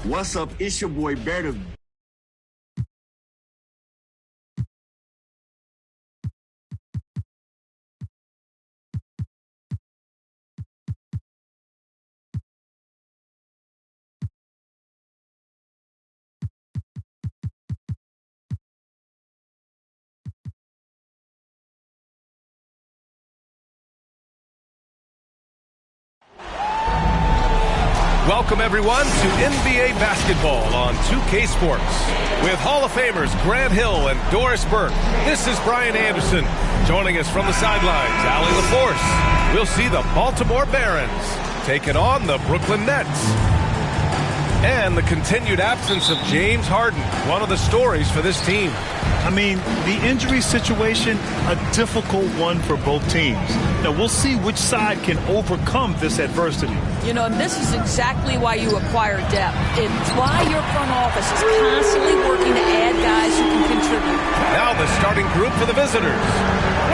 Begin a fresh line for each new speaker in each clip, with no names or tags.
What's up? It's your boy Bear.
Welcome, everyone, to NBA basketball on 2K Sports. With Hall of Famers Grant Hill and Doris Burke, this is Brian Anderson. Joining us from the sidelines, Allie LaForce. We'll see the Baltimore Barons taking on the Brooklyn Nets. And the continued absence of James Harden, one of the stories for this team.
I mean, the injury situation, a difficult one for both teams. Now, we'll see which side can overcome this adversity.
You know, and this is exactly why you acquire depth. It's why your front office is constantly working to add guys who can contribute.
Now the starting group for the visitors.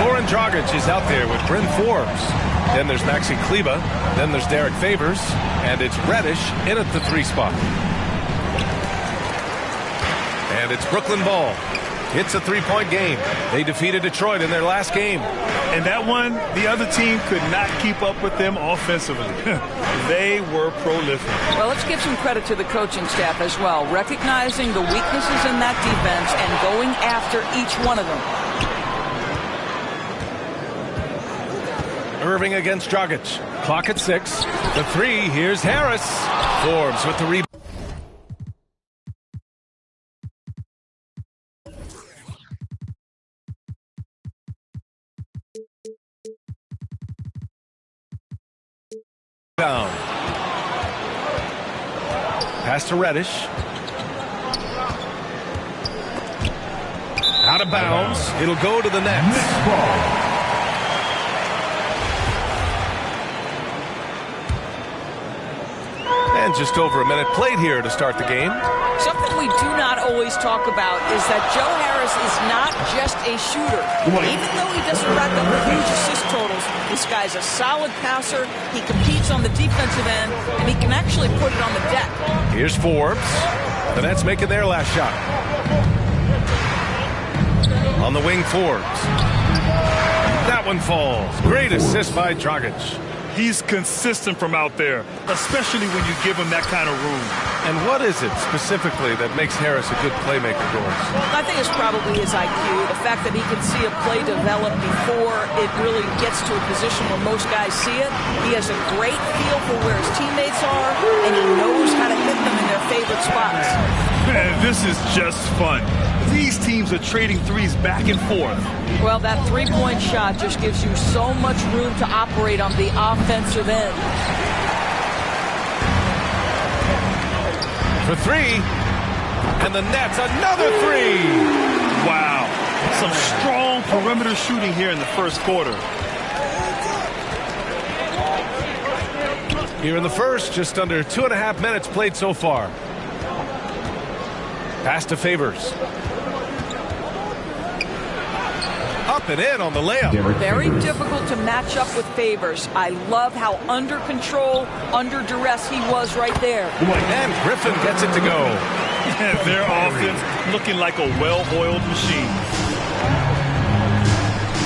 Goran Dragic is out there with Bryn Forbes. Then there's Maxi Kleber. Then there's Derek Favors. And it's Reddish in at the 3 spot. And it's Brooklyn ball. It's a 3-point game. They defeated Detroit in their last game.
And that one, the other team could not keep up with them offensively. They were prolific.
Well, let's give some credit to the coaching staff as well, recognizing the weaknesses in that defense and going after each one of them.
Irving against Dragic. Clock at 6. The 3, here's Harris. Forbes with the rebound. Pass to Reddish. Out of bounds. It'll go to the Nets. And just over a minute played here to start the game.
Something we do not always talk about is that Joe Harris is not just a shooter. Even though he doesn't rack up huge assist totals, this guy's a solid passer. He competes on the defensive end, and he can actually put it on the deck.
Here's Forbes. The Nets making their last shot. On the wing, Forbes. That one falls. Great assist by Dragic.
He's consistent from out there, especially when you give him that kind of room.
And what is it specifically that makes Harris a good playmaker, Doris?
I think it's probably his IQ, the fact that he can see a play develop before it really gets to a position where most guys see it. He has a great feel for where his teammates are, and he knows how to hit them in their favorite spots.
Man, this is just fun. These teams are trading threes back and forth.
Well, that three-point shot just gives you so much room to operate on the offensive end.
For 3, and the Nets, another 3.
Wow, some strong perimeter shooting here in the first quarter.
Here in the first, just under 2.5 minutes played so far. Pass to Favors. Up and in on the layup.
Very difficult to match up with Favors. I love how under control, under duress he was right there.
And Griffin gets it to go.
Their offense looking like a well-oiled machine.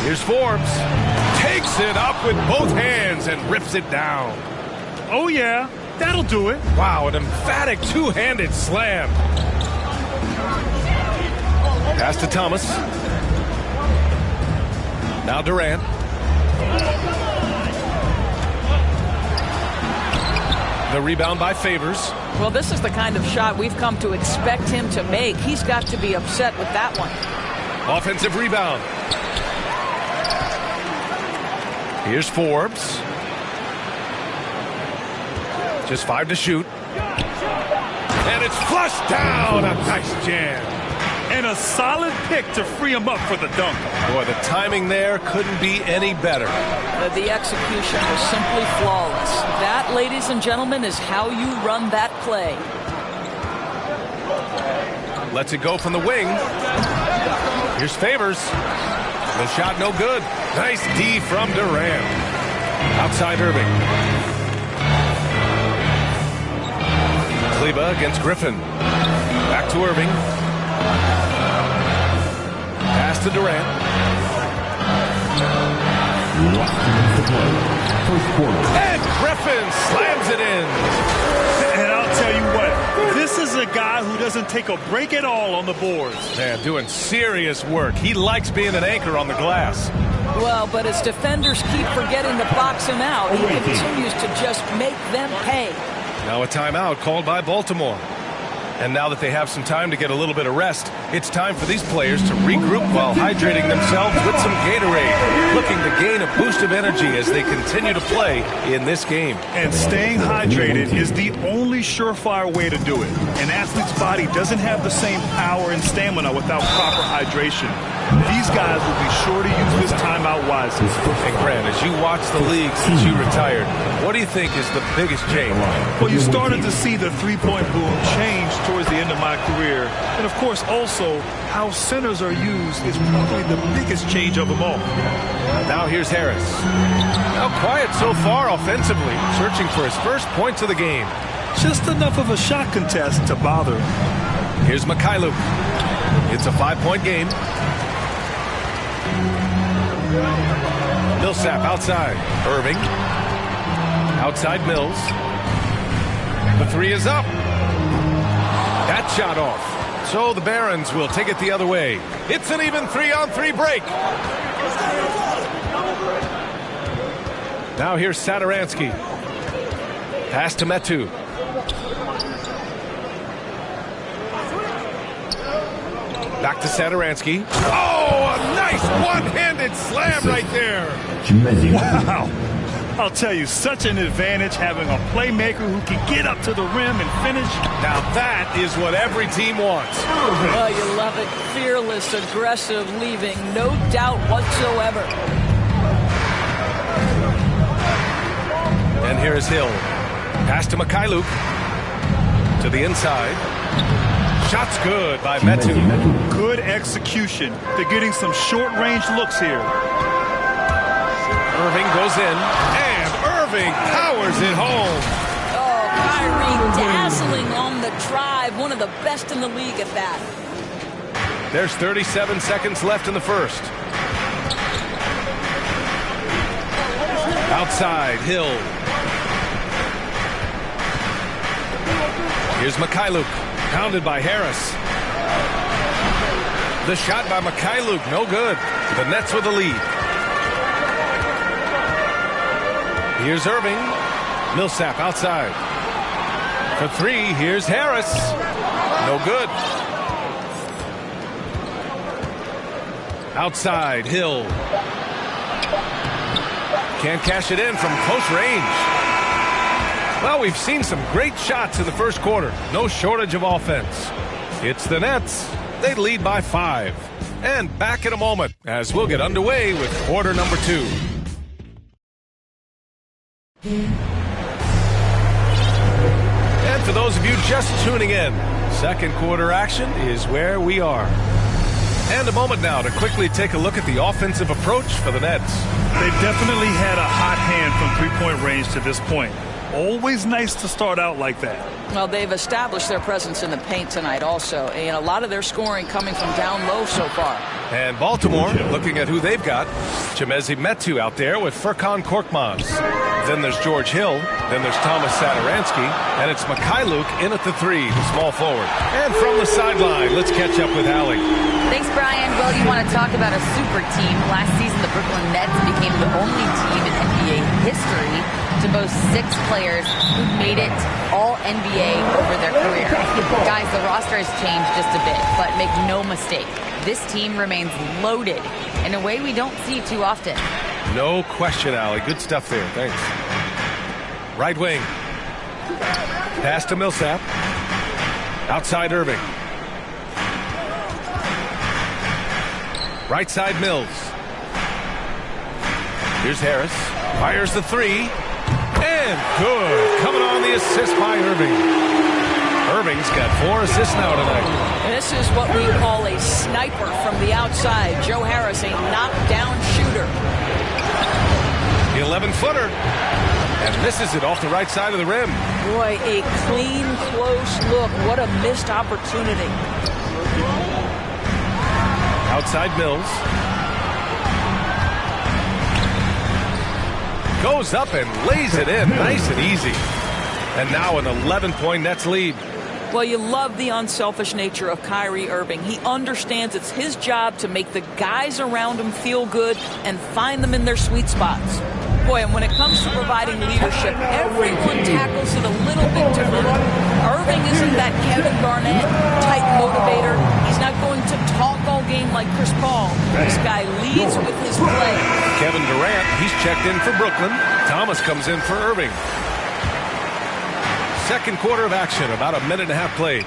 Here's Forbes. Takes it up with both hands and rips it down.
Oh, yeah, that'll do it.
Wow, an emphatic two-handed slam. Pass to Thomas. Now Durant. The rebound by Favors.
Well, this is the kind of shot we've come to expect him to make. He's got to be upset with that one.
Offensive rebound. Here's Forbes. Just 5 to shoot. And it's flushed down. A nice jam.
And a solid pick to free him up for the dunk.
Boy, the timing there couldn't be any better.
The execution was simply flawless. That, ladies and gentlemen, is how you run that play.
Lets it go from the wing. Here's Favors. The shot no good. Nice D from Durant. Outside Irving. Kleba against Griffin. Back to Irving. Pass to Durant. And Griffin slams it in.
And I'll tell you what, this is a guy who doesn't take a break at all on the boards.
Man, doing serious work. He likes being an anchor on the glass.
Well, but as defenders keep forgetting to box him out, he continues to just make them pay.
Now a timeout called by Baltimore. And now that they have some time to get a little bit of rest, it's time for these players to regroup while hydrating themselves with some Gatorade, looking to gain a boost of energy as they continue to play in this game.
And staying hydrated is the only surefire way to do it. An athlete's body doesn't have the same power and stamina without proper hydration. These guys will be sure to use this timeout wisely.
And Grant, as you watch the league since you retired, what do you think is the biggest change?
Well, you started to see the three-point boom change towards the end of my career. And, of course, also how centers are used is probably the biggest change of them all.
Now here's Harris. Now quiet so far offensively, searching for his first points of the game.
Just enough of a shot contest to bother.
Here's Mikhailuk. It's a 5-point game. Millsap outside. Irving. Outside Mills. The three is up. That shot off. So the Barons will take it the other way. It's an even 3-on-3 break. Now here's Satoransky. Pass to Metu. Back to Satoransky. Oh, a nice one-handed slam right there.
Wow. I'll tell you, such an advantage having a playmaker who can get up to the rim and finish.
Now that is what every team wants.
Oh, you love it. Fearless, aggressive, leaving no doubt whatsoever.
And here is Hill. Pass to Mikhailuk. To the inside. Shot's good by Metu.
Good execution. They're getting some short-range looks here.
Irving goes in, and Irving powers it home.
Oh, Kyrie dazzling on the drive. One of the best in the league at that.
There's 37 seconds left in the first. Outside, Hill. Here's Mikhailuk. Pounded by Harris. The shot by Mikhailuk, no good. The Nets with the lead. Here's Irving. Millsap outside. For three, here's Harris. No good. Outside, Hill. Can't cash it in from close range. Well, we've seen some great shots in the first quarter. No shortage of offense. It's the Nets. They lead by 5. And back in a moment as we'll get underway with quarter number 2. And for those of you just tuning in, second quarter action is where we are. And a moment now to quickly take a look at the offensive approach for the Nets.
They've definitely had a hot hand from three-point range to this point. Always nice to start out like that.
Well, they've established their presence in the paint tonight also, and a lot of their scoring coming from down low so far.
And Baltimore, looking at who they've got, Chimezie Metu out there with Furkan Korkmaz. Then there's George Hill, then there's Thomas Satoransky, and it's Mikhailuk in at the 3, the small forward. And from the sideline, let's catch up with Allie.
Thanks, Brian. Well, you want to talk about a super team. Last season, the Brooklyn Nets became the only team in NBA history to boast 6 players who made it all NBA over their career. Guys, the roster has changed just a bit, but make no mistake, this team remains loaded in a way we don't see too often.
No question, Allie. Good stuff there. Thanks. Right wing. Pass to Millsap. Outside Irving. Right side Mills. Here's Harris. Fires the 3. And good. Coming on the assist by Irving. Irving's got 4 assists now tonight.
This is what we call a sniper from the outside. Joe Harris, a knockdown shooter.
The 11-footer. And misses it off the right side of the rim.
Boy, a clean, close look. What a missed opportunity.
Outside Mills. Goes up and lays it in. Nice and easy. And now an 11-point Nets lead.
Well, you love the unselfish nature of Kyrie Irving. He understands it's his job to make the guys around him feel good and find them in their sweet spots. Boy, and when it comes to providing leadership, everyone tackles it a little bit differently. Irving isn't that Kevin Garnett type motivator. He's not going to talk all game like Chris Paul. This guy leads with his play.
Kevin Durant, he's checked in for Brooklyn. Thomas comes in for Irving. Second quarter of action, about a minute and a half played.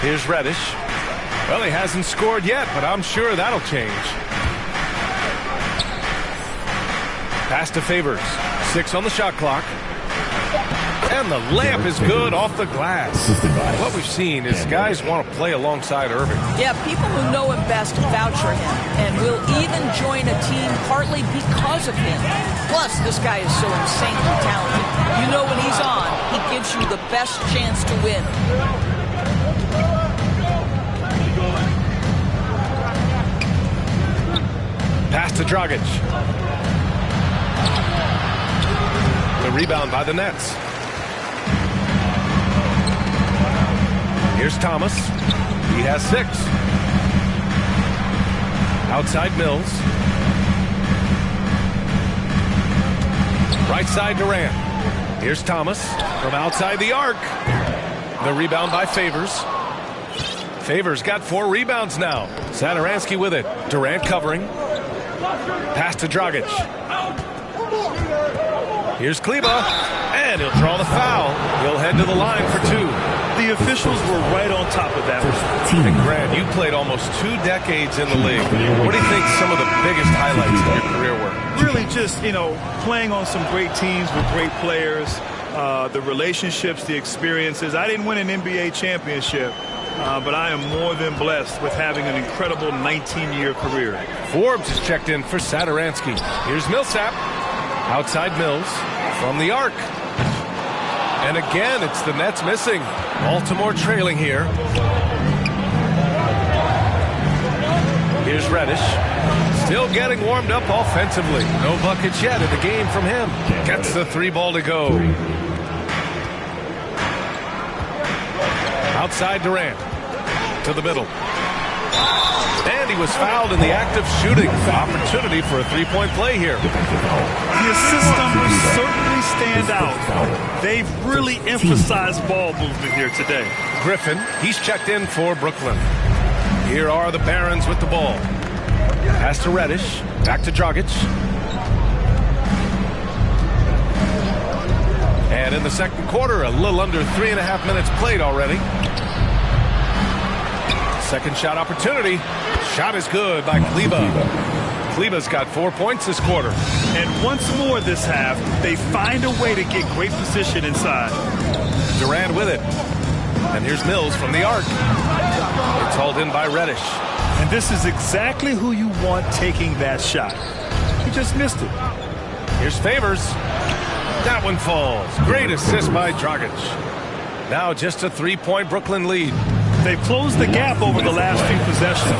Here's Reddish. Well, he hasn't scored yet, but I'm sure that'll change. Pass to Favors. 6 on the shot clock. And the layup is good off the glass. What we've seen is guys want to play alongside Irving.
Yeah, people who know him best vouch for him and will even join a team partly because of him. Plus, this guy is so insanely talented. You know when he's on, he gives you the best chance to win.
Pass to Dragic. The rebound by the Nets. Here's Thomas. He has 6. Outside Mills. Right side Durant. Here's Thomas from outside the arc. The rebound by Favors. Favors got 4 rebounds now. Satoransky with it. Durant covering. Pass to Dragic. Here's Kleba, and he'll draw the foul. He'll head to the line for 2.
The officials were right on top of that one.
And Grant, you played almost 2 decades in the league. What do you think some of the biggest highlights of your career were?
Really just, playing on some great teams with great players, the relationships, the experiences. I didn't win an NBA championship, but I am more than blessed with having an incredible 19-year career.
Forbes is checked in for Satoransky. Here's Millsap. Outside Mills from the arc. And again, it's the Nets missing. Baltimore trailing here. Here's Reddish. Still getting warmed up offensively. No buckets yet in the game from him. Gets the 3 ball to go. Outside Durant. To the middle. And he was fouled in the act of shooting. Opportunity for a 3-point play here.
The assist numbers certainly stand out. They've really emphasized ball movement here today.
Griffin, he's checked in for Brooklyn. Here are the Barons with the ball. Pass to Reddish. Back to Dragic. And in the second quarter, a little under 3.5 minutes played already. Second shot opportunity. Shot is good by Kleba. Kleba's got 4 points this quarter.
And once more this half, they find a way to get great position inside.
Durant with it. And here's Mills from the arc. It's hauled in by Reddish.
And this is exactly who you want taking that shot. He just missed it.
Here's Favors. That one falls. Great assist by Dragic. Now just a 3-point Brooklyn lead.
They've closed the gap over the last few possessions.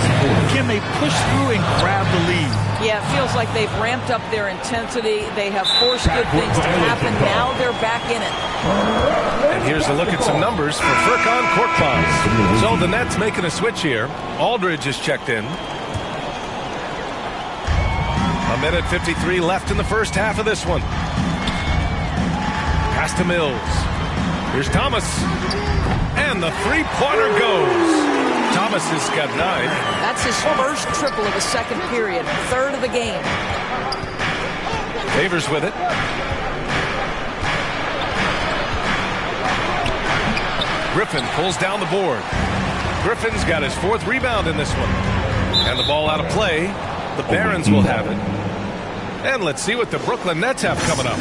Can they push through and grab the lead?
Yeah, it feels like they've ramped up their intensity. They have forced good things to happen. Now they're back in it.
And here's a look at some numbers for Furkan Korkmaz. So the Nets making a switch here. Aldridge is checked in. 1:53 left in the first half of this one. Pass to Mills. Here's Thomas. And the 3-pointer goes. Thomas has got 9.
That's his first triple of the second period. Third of the game.
Favors with it. Griffin pulls down the board. Griffin's got his 4th rebound in this one. And the ball out of play. The Barons will have it. And let's see what the Brooklyn Nets have coming up.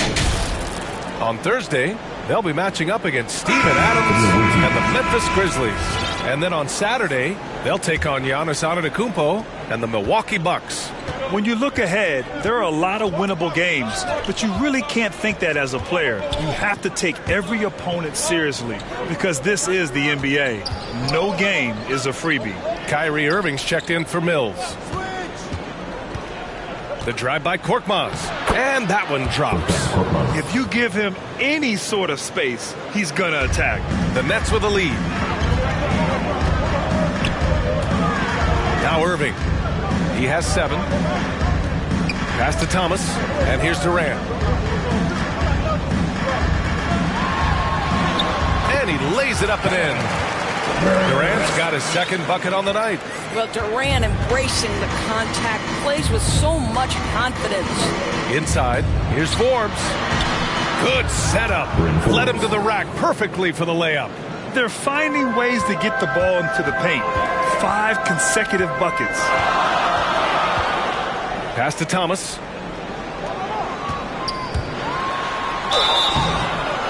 On Thursday, they'll be matching up against Steven Adams and the Memphis Grizzlies. And then on Saturday, they'll take on Giannis Antetokounmpo and the Milwaukee Bucks.
When you look ahead, there are a lot of winnable games, but you really can't think that as a player. You have to take every opponent seriously because this is the NBA. No game is a freebie.
Kyrie Irving's checked in for Mills. The drive by Korkmaz, and that one drops.
If you give him any sort of space, he's going to attack.
The Nets with a lead. Now Irving. He has 7. Pass to Thomas, and here's Durant. And he lays it up and in. Durant's got his second bucket on the night.
Well, Durant embracing the contact, plays with so much confidence.
Inside, here's Forbes. Good setup. Led him to the rack perfectly for the layup.
They're finding ways to get the ball into the paint. 5 consecutive buckets.
Pass to Thomas.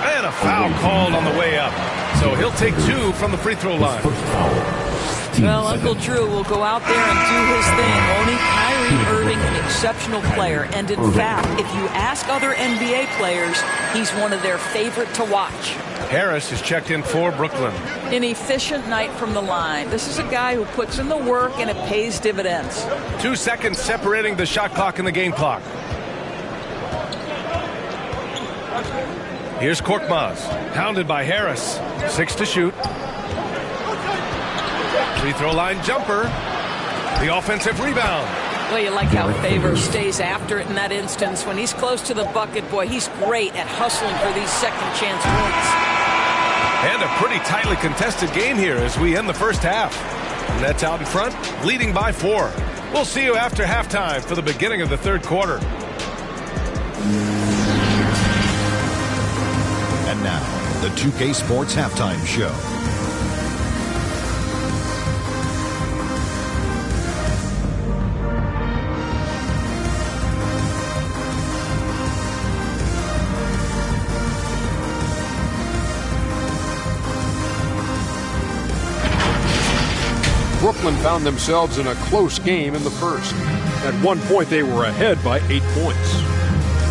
And a foul called on the way up. So he'll take 2 from the free throw line.
Well, Uncle Drew will go out there and do his thing. Only Kyrie Irving, an exceptional player. And in fact, if you ask other NBA players, he's one of their favorite to watch.
Harris is checked in for Brooklyn.
An efficient night from the line. This is a guy who puts in the work and it pays dividends.
2 seconds separating the shot clock and the game clock. Here's Korkmaz, hounded by Harris. 6 to shoot. Free throw line jumper. The offensive rebound.
Well, you like how Favors stays after it in that instance. When he's close to the bucket, boy, he's great at hustling for these second chance wins.
And a pretty tightly contested game here as we end the first half. Nets out in front, leading by 4. We'll see you after halftime for the beginning of the third quarter.
And now, the 2K Sports Halftime Show.
Brooklyn found themselves in a close game in the first. At one point, they were ahead by 8 points.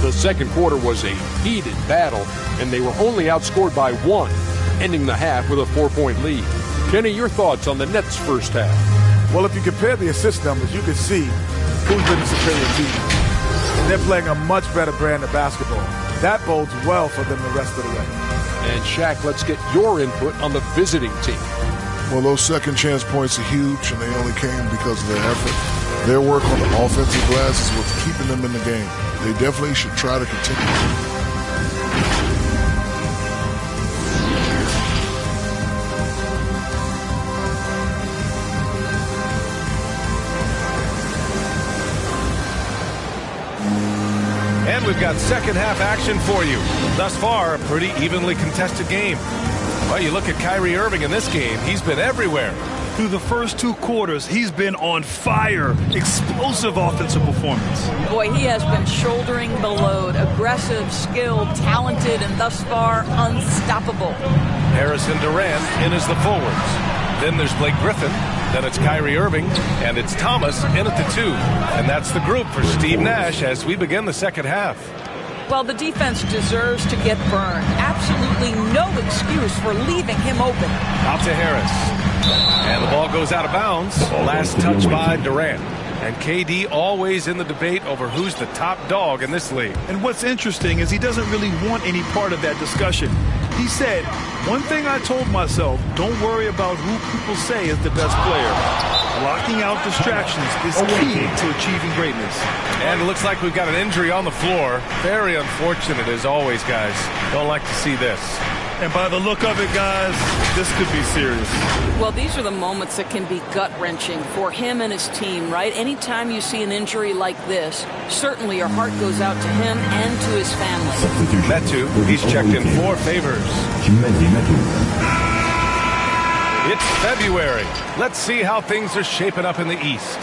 The second quarter was a heated battle, and they were only outscored by 1, ending the half with a 4-point lead. Kenny, your thoughts on the Nets' first half?
Well, if you compare the assist numbers, you can see who's been the superior team. And they're playing a much better brand of basketball. That bodes well for them the rest of the way.
And Shaq, let's get your input on the visiting team.
Well, those second chance points are huge, and they only came because of their effort. Their work on the offensive glass is what's keeping them in the game. They definitely should try to continue.
And we've got second half action for you. Thus far, a pretty evenly contested game. Well, you look at Kyrie Irving in this game, he's been everywhere.
Through the first 2 quarters, he's been on fire. Explosive offensive performance.
Boy, he has been shouldering the load. Aggressive, skilled, talented, and thus far, unstoppable.
Harris and Durant in as the forwards. Then there's Blake Griffin. Then it's Kyrie Irving. And it's Thomas in at the 2. And that's the group for Steve Nash as we begin the second half.
Well, the defense deserves to get burned. Absolutely no excuse for leaving him open.
Out to Harris. And the ball goes out of bounds. Last touch by Durant. And KD always in the debate over who's the top dog in this league.
And what's interesting is he doesn't really want any part of that discussion. He said, one thing I told myself, don't worry about who people say is the best player. Blocking out distractions is key to achieving greatness.
And it looks like we've got an injury on the floor. Very unfortunate as always, guys. Don't like to see this.
And by the look of it, guys, this could be serious.
Well, these are the moments that can be gut-wrenching for him and his team, right? Anytime you see an injury like this, certainly your heart goes out to him and to his family.
Metu, he's checked in for Favors. It's February. Let's see how things are shaping up in the East.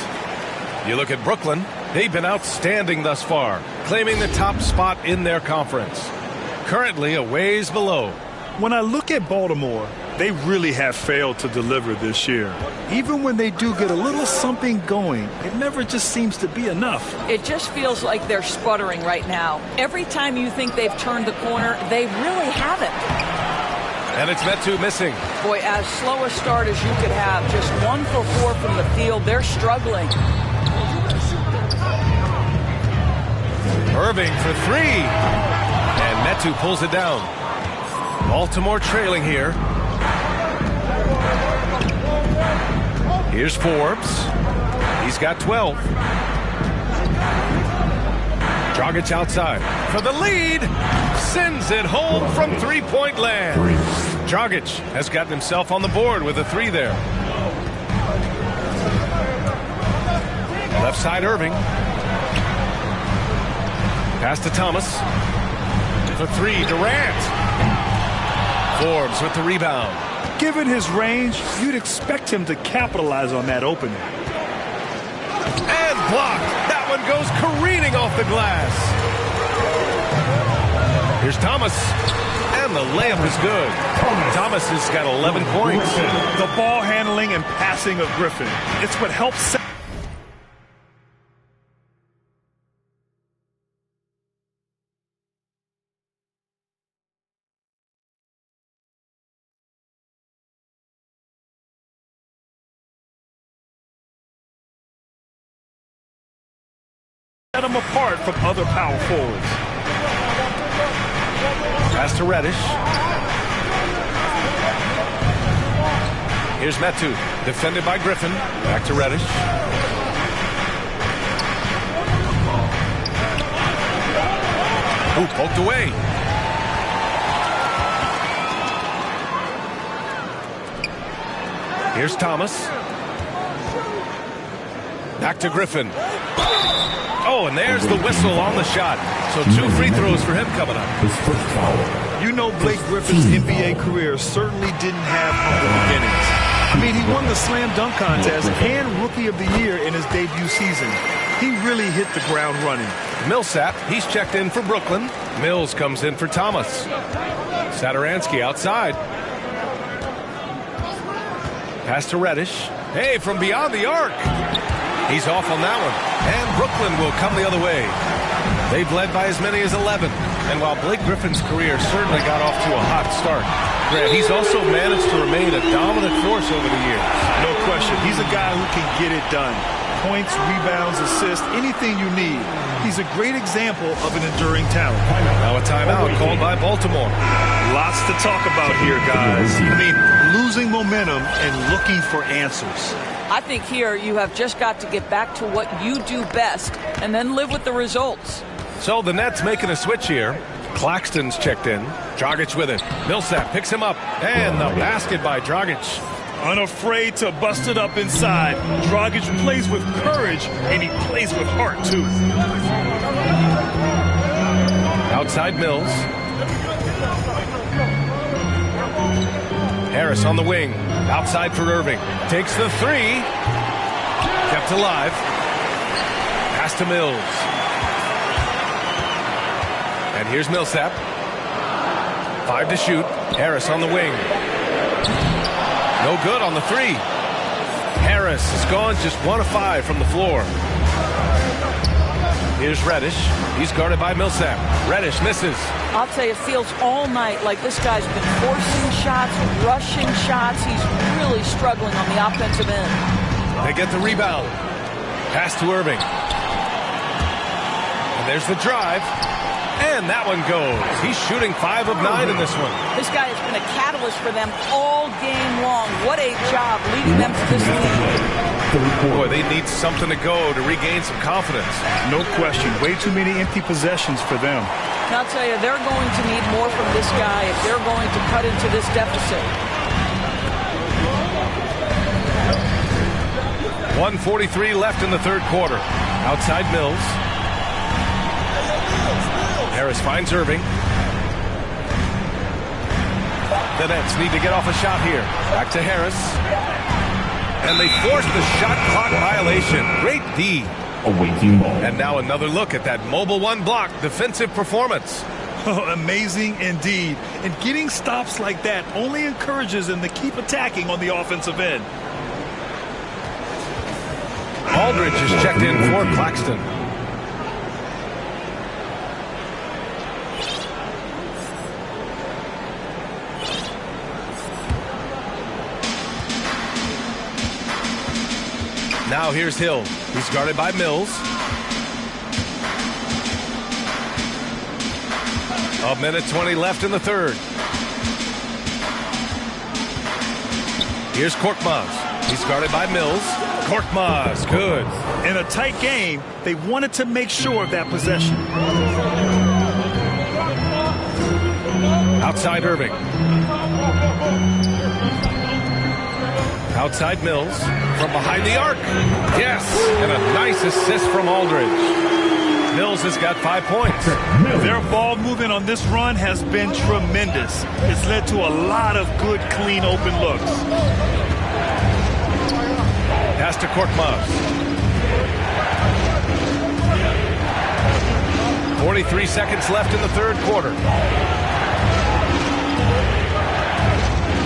You look at Brooklyn, they've been outstanding thus far, claiming the top spot in their conference. currently a ways below.
When I look at Baltimore, they really have failed to deliver this year. Even when they do get a little something going, it never just seems to be enough.
It just feels like they're sputtering right now. Every time you think they've turned the corner, they really haven't.
And it's Metu missing.
Boy, as slow a start as you could have. Just 1 for 4 from the field. They're struggling.
Irving for 3. And Metu pulls it down. Baltimore trailing here. Here's Forbes. He's got 12. Dragic outside for the lead. Sends it home from three-point land. Dragic has gotten himself on the board with a 3 there. Left side Irving. Pass to Thomas. For 3, Durant. Forbes with the rebound.
Given his range, you'd expect him to capitalize on that opening.
And blocked. That one goes careening off the glass. Here's Thomas. And the layup is good. Thomas has got 11 points.
The ball handling and passing of Griffin. It's what helps set them apart from other power forwards.
Pass to Reddish. Here's Metu, defended by Griffin. Back to Reddish. Ooh, poked away. Here's Thomas. Back to Griffin. Oh, and there's the whistle on the shot. So 2 free throws for him coming up.
You know, Blake Griffin's NBA career certainly didn't have humble beginnings. I mean, he won the slam dunk contest and Rookie of the Year in his debut season. He really hit the ground running.
Millsap, he's checked in for Brooklyn. Mills comes in for Thomas. Satoransky outside. Pass to Reddish. Hey, from beyond the arc. He's off on that one. And Brooklyn will come the other way. They've led by as many as 11. And while Blake Griffin's career certainly got off to a hot start, Grant, he's also managed to remain a dominant force over the years.
No question. He's a guy who can get it done. Points, rebounds, assists, anything you need. He's a great example of an enduring talent.
Now a timeout called by Baltimore.
Lots to talk about here, guys. I mean, losing momentum and looking for answers.
I think here you have just got to get back to what you do best and then live with the results.
So the Nets making a switch here. Claxton's checked in. Dragic with it. Millsap picks him up. And the basket by Dragic.
Unafraid to bust it up inside. Dragic plays with courage, and he plays with heart, too.
Outside Mills. Harris on the wing. Outside for Irving. Takes the 3. Kept alive. Pass to Mills. And here's Millsap. 5 to shoot. Harris on the wing. No good on the 3. Harris has gone just 1 of 5 from the floor. Here's Reddish. He's guarded by Millsap. Reddish misses.
I'll tell you, it feels all night like this guy's been forcing shots, rushing shots. He's really struggling on the offensive end.
They get the rebound. Pass to Irving. And there's the drive. And that one goes. He's shooting 5 of 9 in this one.
This guy has been a catalyst for them all game long. What a job leading them to this lead.
Boy, they need something to go to regain some confidence.
No question. Way too many empty possessions for them.
And I'll tell you, they're going to need more from this guy if they're going to cut into this deficit.
1:43 left in the third quarter. Outside Mills. Harris finds Irving. The Nets need to get off a shot here. Back to Harris. And they force the shot clock violation. Great D. And now another look at that mobile 1 block defensive performance.
Oh, amazing indeed. And getting stops like that only encourages them to keep attacking on the offensive end.
Aldridge is checked in for Claxton. Now here's Hill. He's guarded by Mills. A minute 20 left in the third. Here's Korkmaz. He's guarded by Mills. Korkmaz, good.
In a tight game, they wanted to make sure of that possession.
Outside Irving. Outside Mills. From behind the arc. Yes, and a nice assist from Aldridge. Mills has got 5 points.
Their ball movement on this run has been tremendous. It's led to a lot of good, clean, open looks.
Pass to Korkmaz. 43 seconds left in the third quarter.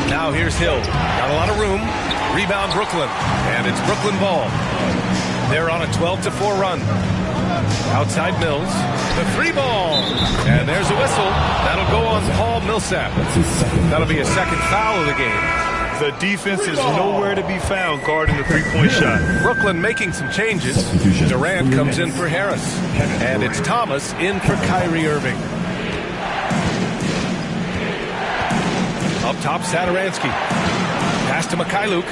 Now here's Hill. Got a lot of room. Rebound Brooklyn. And it's Brooklyn ball. They're on a 12-4 run. Outside Mills. The 3 ball. And there's a whistle. That'll go on Paul Millsap. That'll be a second foul of the game.
The defense is nowhere to be found guarding the three-point shot.
Brooklyn making some changes. Durant comes in for Harris. And it's Thomas in for Kyrie Irving. Up top, Satoransky. Pass to Mikhailuk.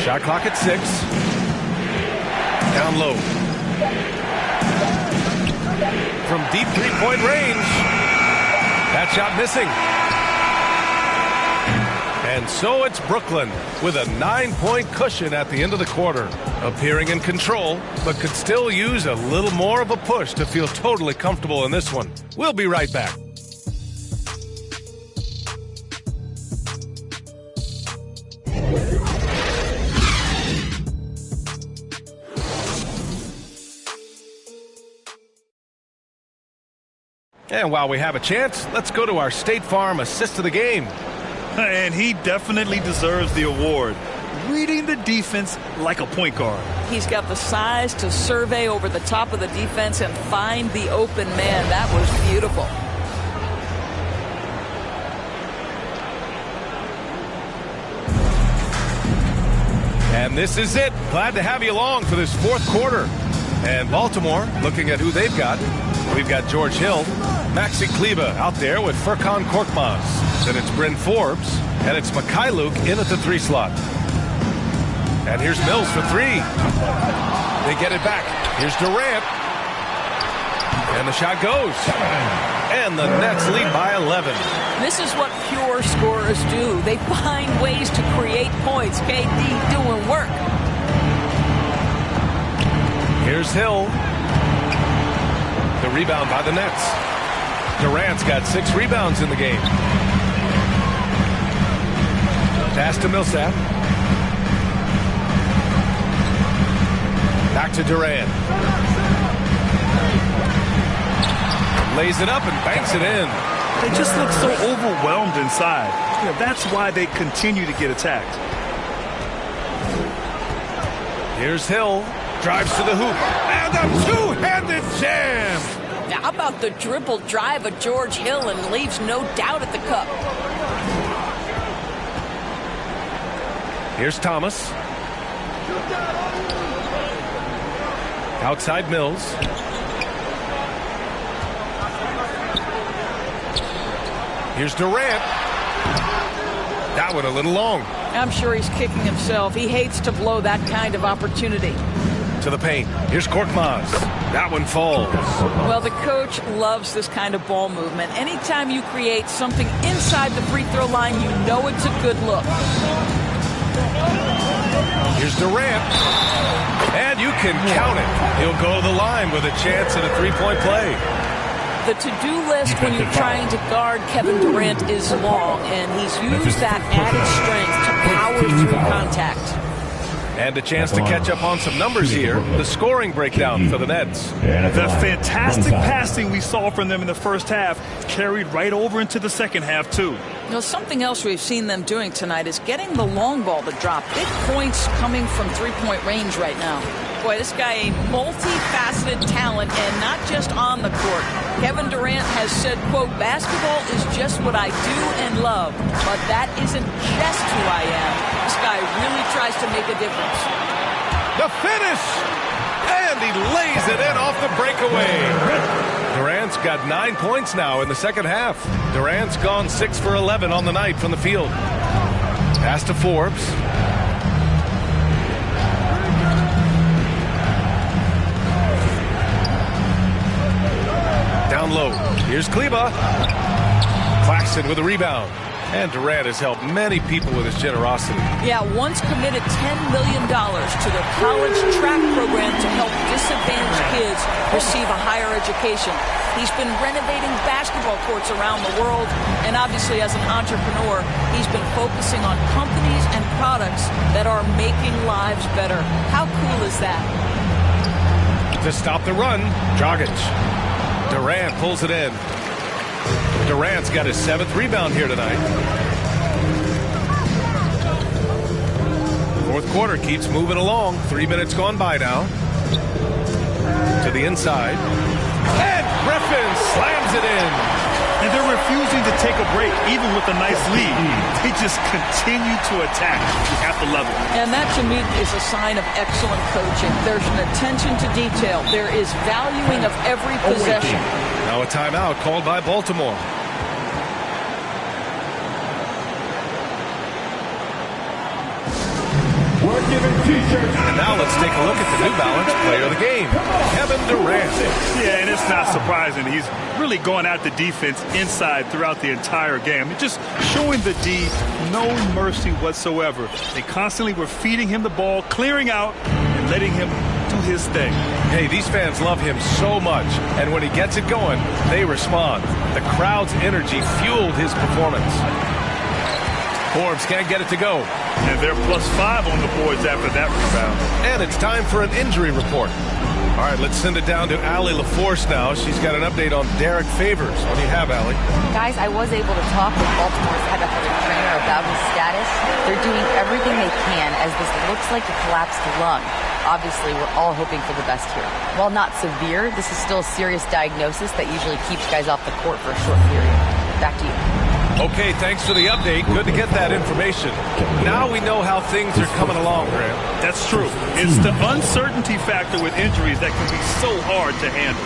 Shot clock at 6. Down low. From deep three-point range. That shot missing. And so it's Brooklyn with a 9-point cushion at the end of the quarter. Appearing in control, but could still use a little more of a push to feel totally comfortable in this one. We'll be right back. And while we have a chance, let's go to our State Farm assist of the game.
And he definitely deserves the award. Reading the defense like a point guard.
He's got the size to survey over the top of the defense and find the open man. That was beautiful.
And this is it. Glad to have you along for this fourth quarter. And Baltimore, looking at who they've got. We've got George Hill, Maxi Kleber out there with Furkan Korkmaz. Then it's Bryn Forbes, and it's Mikhailuk in at the 3 slot. And here's Mills for 3. They get it back. Here's Durant. And the shot goes. And the Nets lead by 11.
This is what pure scorers do. They find ways to create points. KD doing work.
Here's Hill. The rebound by the Nets. Durant's got 6 rebounds in the game. Pass to Millsap. Back to Durant. Lays it up and banks it in.
They just look so overwhelmed inside. That's why they continue to get attacked.
Here's Hill. Drives to the hoop. And a two-handed jam.
Now, how about the dribble drive of George Hill and leaves no doubt at the cup.
Here's Thomas. Outside Mills. Here's Durant. That one a little long.
I'm sure he's kicking himself. He hates to blow that kind of opportunity.
To the paint. Here's Korkmaz. That one falls.
Well, the coach loves this kind of ball movement. Anytime you create something inside the free throw line, you know it's a good look.
Here's Durant. And you can count it. He'll go to the line with a chance at a 3-point play.
The to-do list when you're trying to guard Kevin Durant is long, and he's used that added strength to power through contact.
And a chance to catch up on some numbers here. The scoring breakdown for the Nets.
The fantastic passing we saw from them in the first half carried right over into the second half, too.
You know, something else we've seen them doing tonight is getting the long ball to drop. Big points coming from three-point range right now. Boy, this guy a multifaceted talent, and not just on the court. Kevin Durant has said, quote, basketball is just what I do and love, but that isn't just who I am. This guy really tries to make a difference.
The finish! And he lays it in off the breakaway. Durant's got 9 points now in the second half. Durant's gone 6 for 11 on the night from the field. Pass to Forbes. Down low. Here's Kleba. Claxton with a rebound. And Durant has helped many people with his generosity.
Yeah, once committed $10 million to their college track program to help disadvantaged kids receive a higher education. He's been renovating basketball courts around the world, and obviously as an entrepreneur, he's been focusing on companies and products that are making lives better. How cool is that?
To stop the run, Dragic. Durant pulls it in. Durant's got his 7th rebound here tonight. Fourth quarter keeps moving along. 3 minutes gone by now. To the inside. And Griffin slams it in.
And they're refusing to take a break, even with a nice lead. They just continue to attack. You have to love it.
And that, to me, is a sign of excellent coaching. There's an attention to detail. There is valuing of every possession.
Now a timeout called by Baltimore. And now let's take a look at the New Balance player of the game, Kevin Durant.
Yeah, and it's not surprising. He's really going at the defense inside throughout the entire game. Just showing the D no mercy whatsoever. They constantly were feeding him the ball, clearing out, and letting him do his thing.
Hey, these fans love him so much, and when he gets it going, they respond. The crowd's energy fueled his performance. Forbes can't get it to go.
And they're +5 on the boards after that rebound.
And it's time for an injury report. All right, let's send it down to Allie LaForce now. She's got an update on Derek Favors. What do you have, Allie?
Guys, I was able to talk with Baltimore's head athletic trainer about his status. They're doing everything they can as this looks like a collapsed lung. Obviously, we're all hoping for the best here. While not severe, this is still a serious diagnosis that usually keeps guys off the court for a short period. Back to you.
Okay, thanks for the update. Good to get that information. Now we know how things are coming along, Grant.
That's true. It's the uncertainty factor with injuries that can be so hard to handle.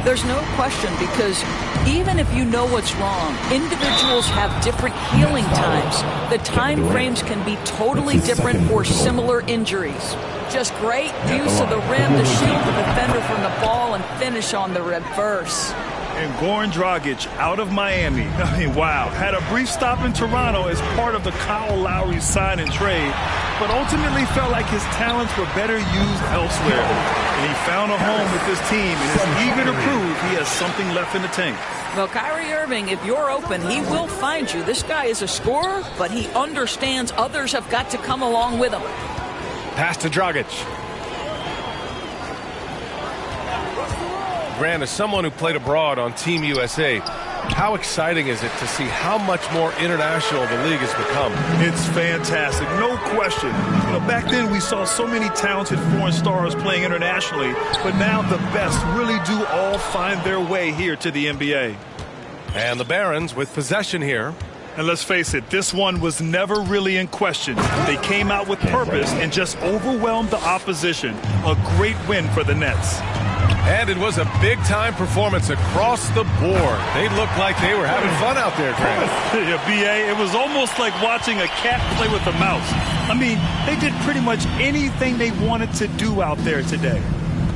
There's no question, because even if you know what's wrong, individuals have different healing times. The time frames can be totally different for similar injuries. Just great use of the rim to shield the defender from the ball and finish on the reverse.
And Goran Dragic out of Miami. I mean, wow. Had a brief stop in Toronto as part of the Kyle Lowry sign and trade, but ultimately felt like his talents were better used elsewhere. And he found a home with this team and is eager to prove he has something left in the tank.
Well, Kyrie Irving, if you're open, he will find you. This guy is a scorer, but he understands others have got to come along with him.
Pass to Dragic. Grant, as someone who played abroad on Team USA, how exciting is it to see how much more international the league has become?
It's fantastic, no question. You know, back then we saw so many talented foreign stars playing internationally, but now the best really do all find their way here to the NBA.
And the Barons with possession here.
And let's face it, this one was never really in question. They came out with purpose and just overwhelmed the opposition. A great win for the Nets.
And it was a big-time performance across the board. They looked like they were having fun out there, Grant.
Yeah, B.A., it was almost like watching a cat play with a mouse. I mean, they did pretty much anything they wanted to do out there today.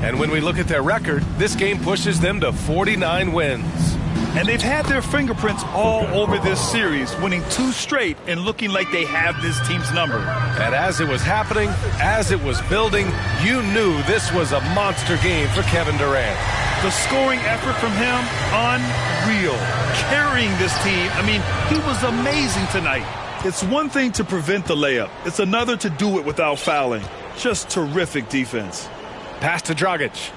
And when we look at their record, this game pushes them to 49 wins.
And they've had their fingerprints all over this series, winning 2 straight and looking like they have this team's number.
And as it was happening, as it was building, you knew this was a monster game for Kevin Durant.
The scoring effort from him, unreal. Carrying this team, I mean, he was amazing tonight. It's one thing to prevent the layup. It's another to do it without fouling. Just terrific defense.
Pass to Dragic.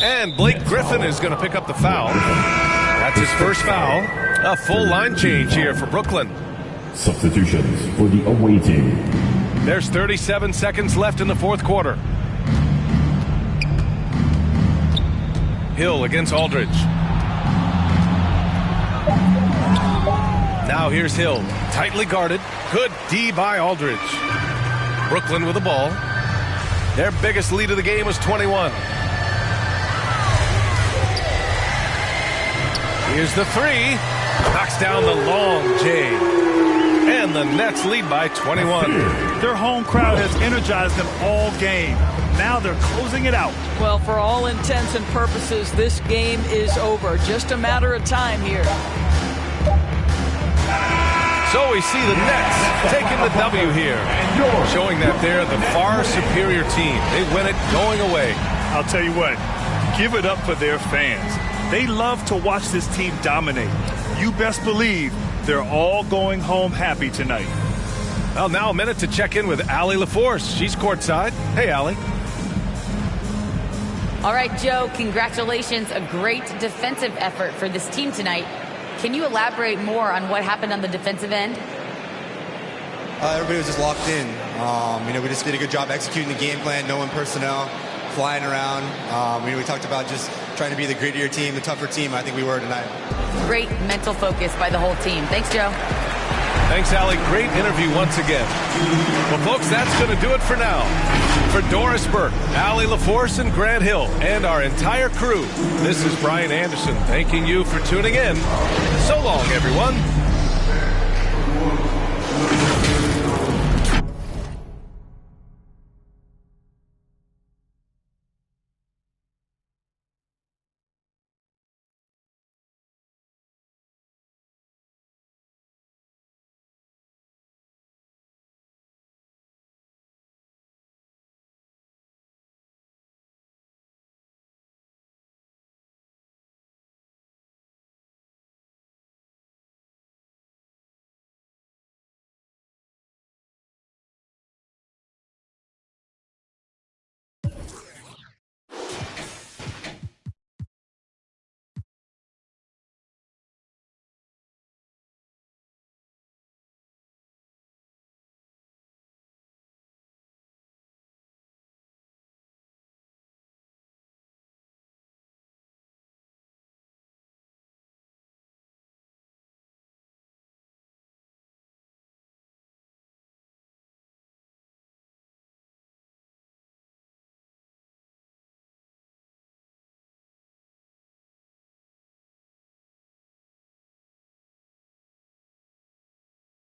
And Blake Griffin is going to pick up the foul. That's his first foul. A full line change here for Brooklyn.
Substitutions for the away team.
There's 37 seconds left in the fourth quarter. Hill against Aldridge. Now here's Hill. Tightly guarded. Good D by Aldridge. Brooklyn with the ball. Their biggest lead of the game was 21. Here's the three. Knocks down the long J. And the Nets lead by 21.
Their home crowd has energized them all game. Now they're closing it out.
Well, for all intents and purposes, this game is over. Just a matter of time here.
So we see the Nets taking the W here, showing that they're the far superior team. They win it going away.
I'll tell you what, give it up for their fans. They love to watch this team dominate. You best believe they're all going home happy tonight.
Well, now a minute to check in with Allie LaForce. She's courtside. Hey, Allie.
All right, Joe, congratulations. A great defensive effort for this team tonight. Can you elaborate more on what happened on the defensive end?
Everybody was just locked in. We just did a good job executing the game plan, knowing personnel, flying around. We talked about just trying to be the grittier team, the tougher team. I think we were tonight.
Great mental focus by the whole team. Thanks, Joe.
Thanks, Allie. Great interview once again. Well, folks, that's going to do it for now. For Doris Burke, Allie LaForce, and Grant Hill, and our entire crew, this is Brian Anderson thanking you for tuning in. So long, everyone.